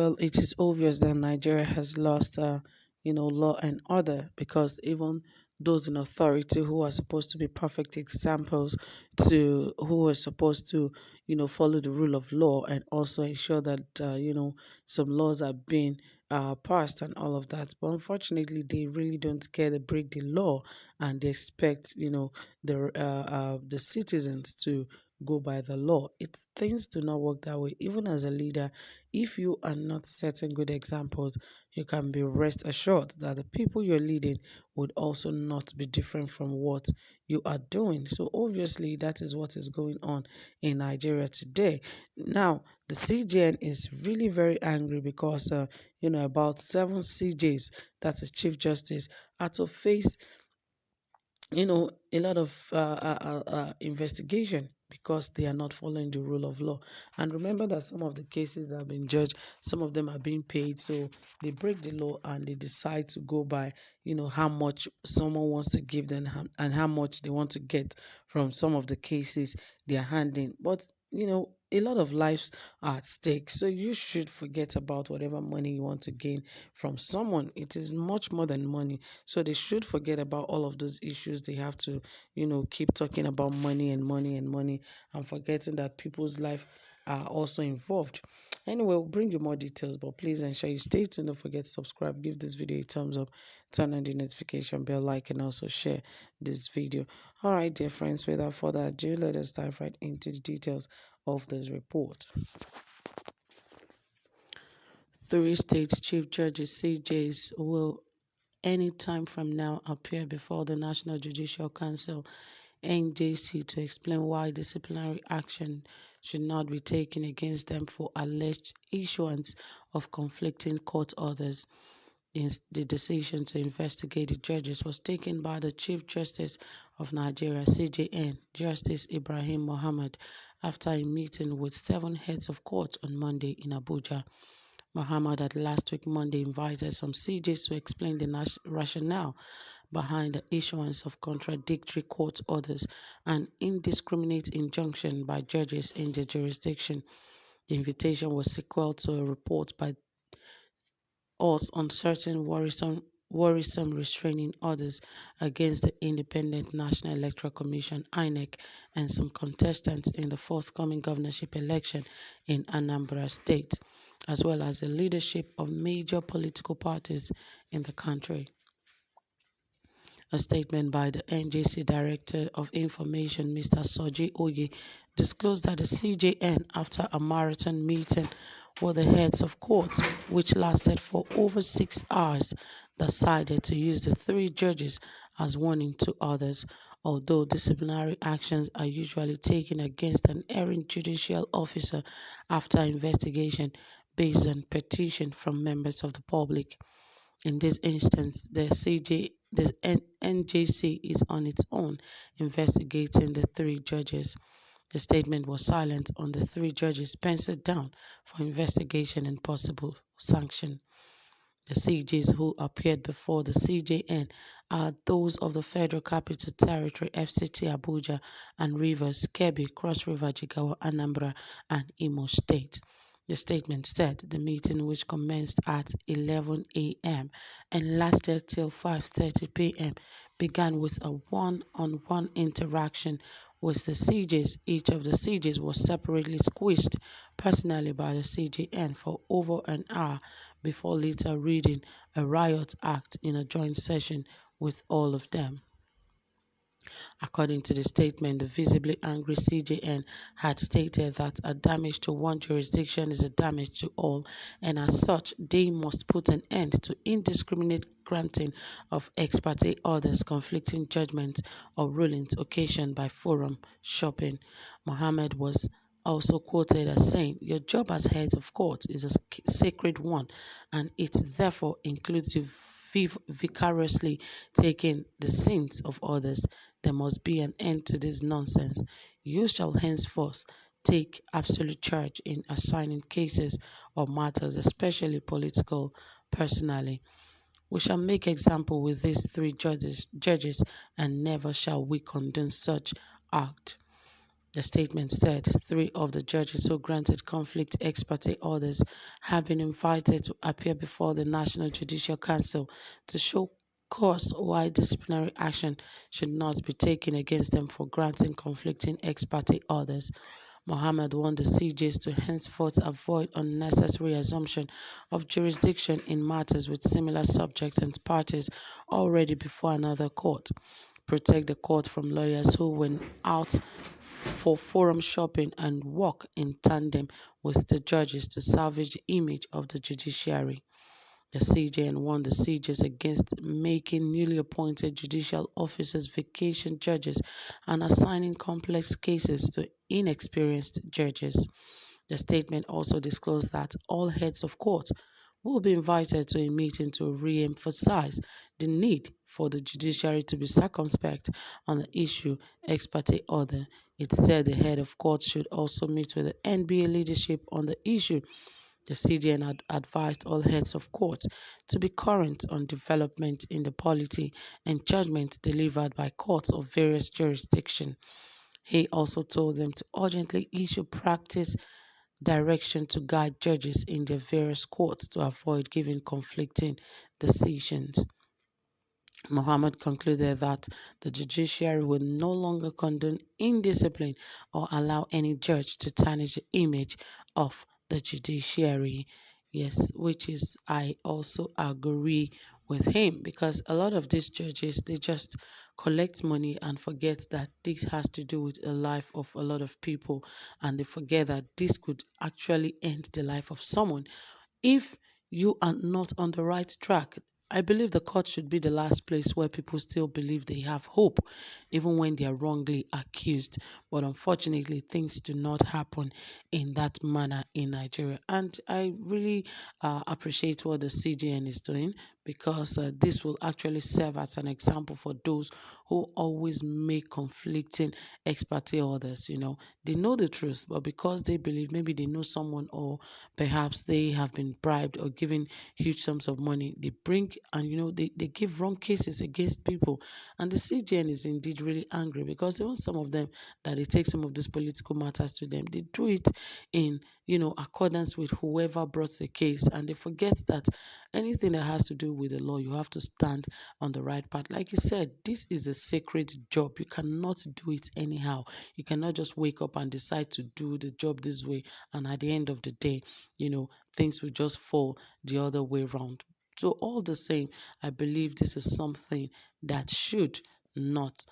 Well, it is obvious that Nigeria has lost, law and order, because even those in authority who are supposed to be perfect examples to who are supposed to, follow the rule of law and also ensure that, some laws are being passed and all of that. But unfortunately, they really don't care. They break the law and they expect, the citizens to go by the law. Things do not work that way. Even as a leader, if you are not setting good examples, you can be rest assured that the people you're leading would also not be different from what you are doing. So obviously, that is what is going on in Nigeria today. Now, the CJN is really very angry because, about 7 CJs, that is Chief Justice, are to face a lot of investigation because they are not following the rule of law. And remember that some of the cases that have been judged, some of them are being paid. So they break the law and they decide to go by, how much someone wants to give them and how much they want to get from some of the cases they are handling. But, a lot of lives are at stake. So you should forget about whatever money you want to gain from someone. It is much more than money. So they should forget about all of those issues. They have to, keep talking about money and money and money and forgetting that people's life are also involved. Anyway, we'll bring you more details, but please ensure you stay tuned. Don't forget to subscribe, give this video a thumbs up, turn on the notification bell, like, and also share this video. All right, dear friends, without further ado, let us dive right into the details of this report. 3 state chief judges, CJs, will any time from now appear before the National Judicial Council (NJC) to explain why disciplinary action should not be taken against them for alleged issuance of conflicting court orders. The decision to investigate the judges was taken by the Chief Justice of Nigeria (CJN), Justice Ibrahim Mohammed, after a meeting with 7 heads of court on Monday in Abuja. Mohammed had last week Monday invited some CJs to explain the rationale behind the issuance of contradictory court orders and indiscriminate injunction by judges in the jurisdiction. The invitation was sequel to a report by us on certain worrisome restraining orders against the Independent National Electoral Commission (INEC) and some contestants in the forthcoming governorship election in Anambra State, as well as the leadership of major political parties in the country. A statement by the NJC Director of Information, Mr. Soji Oye, disclosed that the CJN, after a marathon meeting with the heads of courts, which lasted for over 6 hours, decided to use the 3 judges as warning to others. Although disciplinary actions are usually taken against an erring judicial officer after investigation based on petition from members of the public, in this instance, the NJC is on its own investigating the 3 judges. The statement was silent on the 3 judges penciled down for investigation and possible sanction. The CJs who appeared before the CJN are those of the Federal Capital Territory (FCT) Abuja and Rivers, Kebbi, Cross River, Jigawa, Anambra, and Imo State. The statement said the meeting, which commenced at 11 a.m. and lasted till 5:30 p.m., began with a one-on-one interaction with the CJs. Each of the CJs was separately squeezed personally by the CJN for over an hour before later reading a riot act in a joint session with all of them. According to the statement, the visibly angry CJN had stated that a damage to one jurisdiction is a damage to all, and as such, they must put an end to indiscriminate granting of ex parte orders, conflicting judgments, or rulings occasioned by forum shopping. Mohammed was also quoted as saying, "Your job as heads of court is a sacred one, and it therefore includes you vicariously taking the sins of others. There must be an end to this nonsense. You shall henceforth take absolute charge in assigning cases or matters, especially political, personally. We shall make example with these 3 judges, and never shall we condone such act." The statement said 3 of the judges who granted conflict ex parte orders have been invited to appear before the National Judicial Council to show cause why disciplinary action should not be taken against them for granting conflicting ex parte orders. Mohammed warned the CJs to henceforth avoid unnecessary assumption of jurisdiction in matters with similar subjects and parties already before another court, protect the court from lawyers who went out for forum shopping and work in tandem with the judges to salvage the image of the judiciary. The CJ warned the CJs against making newly appointed judicial officers vacation judges and assigning complex cases to inexperienced judges. The statement also disclosed that all heads of court will be invited to a meeting to re-emphasize the need for the judiciary to be circumspect on the issue ex parte order. It said the head of court should also meet with the NBA leadership on the issue. The CDN had advised all heads of court to be current on development in the polity and judgment delivered by courts of various jurisdictions. He also told them to urgently issue practice direction to guide judges in their various courts to avoid giving conflicting decisions. Mohammed concluded that the judiciary will no longer condone indiscipline or allow any judge to tarnish the image of the judiciary. Yes, which is, I also agree with him, because a lot of these judges, they just collect money and forget that this has to do with the life of a lot of people, and they forget that this could actually end the life of someone if you are not on the right track. I believe the court should be the last place where people still believe they have hope, even when they are wrongly accused. But unfortunately, things do not happen in that manner in Nigeria. And I really appreciate what the CGN is doing, because this will actually serve as an example for those who always make conflicting ex parte orders. They know the truth, but because they believe maybe they know someone, or perhaps they have been bribed or given huge sums of money, they bring and they give wrong cases against people. And the CGN is indeed really angry, because even some of them that they take some of these political matters to them, they do it in accordance with whoever brought the case, and they forget that anything that has to do with the law, you have to stand on the right path. Like you said, this is a sacred job. You cannot do it anyhow. You cannot just wake up and decide to do the job this way, and at the end of the day, things will just fall the other way around. So all the same, I believe this is something that should not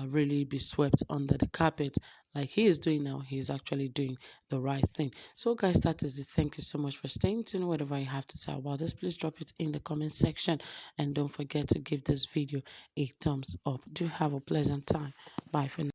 really be swept under the carpet like he is doing now. He is actually doing the right thing. So guys, that is it. Thank you so much for staying tuned. Whatever you have to say about this, please drop it in the comment section, and don't forget to give this video a thumbs up. Do have a pleasant time. Bye for now.